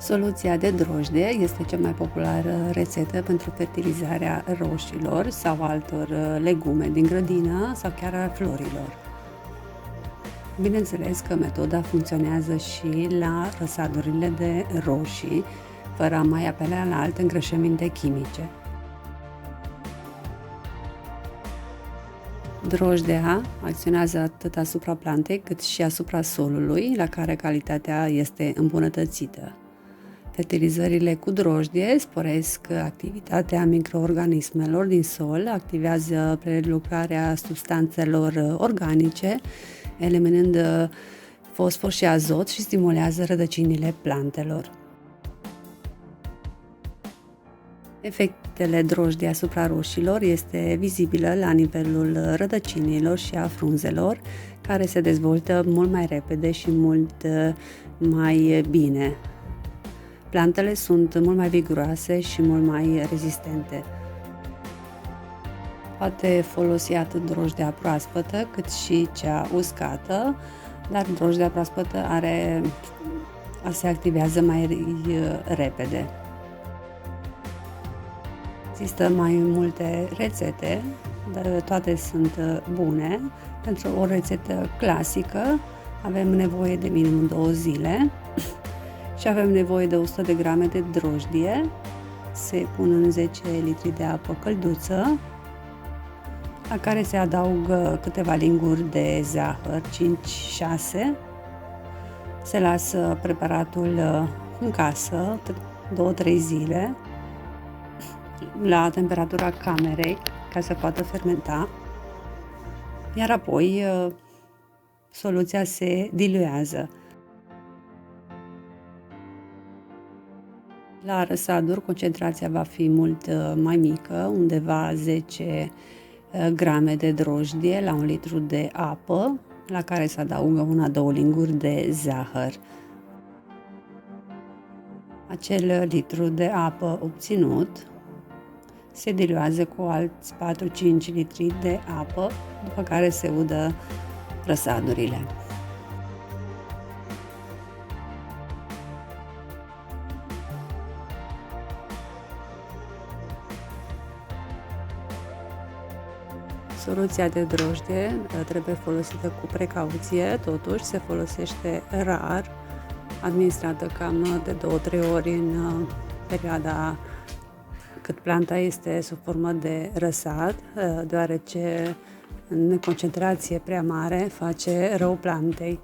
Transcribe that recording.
Soluția de drojdie este cea mai populară rețetă pentru fertilizarea roșilor sau altor legume din grădină sau chiar a florilor. Bineînțeles că metoda funcționează și la răsadurile de roșii, fără a mai apela la alte îngrășăminte chimice. Drojdea acționează atât asupra plantei cât și asupra solului, la care calitatea este îmbunătățită. Fertilizările cu drojdie sporesc activitatea microorganismelor din sol, activează prelucrarea substanțelor organice, eliminând fosfor și azot și stimulează rădăcinile plantelor. Efectele drojdiei asupra roșilor este vizibilă la nivelul rădăcinilor și a frunzelor, care se dezvoltă mult mai repede și mult mai bine. Plantele sunt mult mai viguroase și mult mai rezistente. Poate folosi atât drojdea proaspătă cât și cea uscată, dar drojdea proaspătă se activează mai repede. Există mai multe rețete, dar toate sunt bune. Pentru o rețetă clasică avem nevoie de minimum 2 zile și avem nevoie de 100 de grame de drojdie. Se pun în 10 litri de apă călduță, la care se adaugă câteva linguri de zahăr, 5-6. Se lasă preparatul în casă 2-3 zile la temperatura camerei ca să poată fermenta, iar apoi soluția se diluează. La răsaduri concentrația va fi mult mai mică, undeva 10 grame de drojdie la 1 litru de apă, la care se adaugă 1-2 linguri de zahăr. Acel litru de apă obținut se diluează cu alți 4-5 litri de apă, după care se udă răsadurile. Soluția de drojdie trebuie folosită cu precauție, totuși se folosește rar, administrată cam de 2-3 ori în perioada cât planta este sub formă de răsad, deoarece în concentrație prea mare face rău plantei.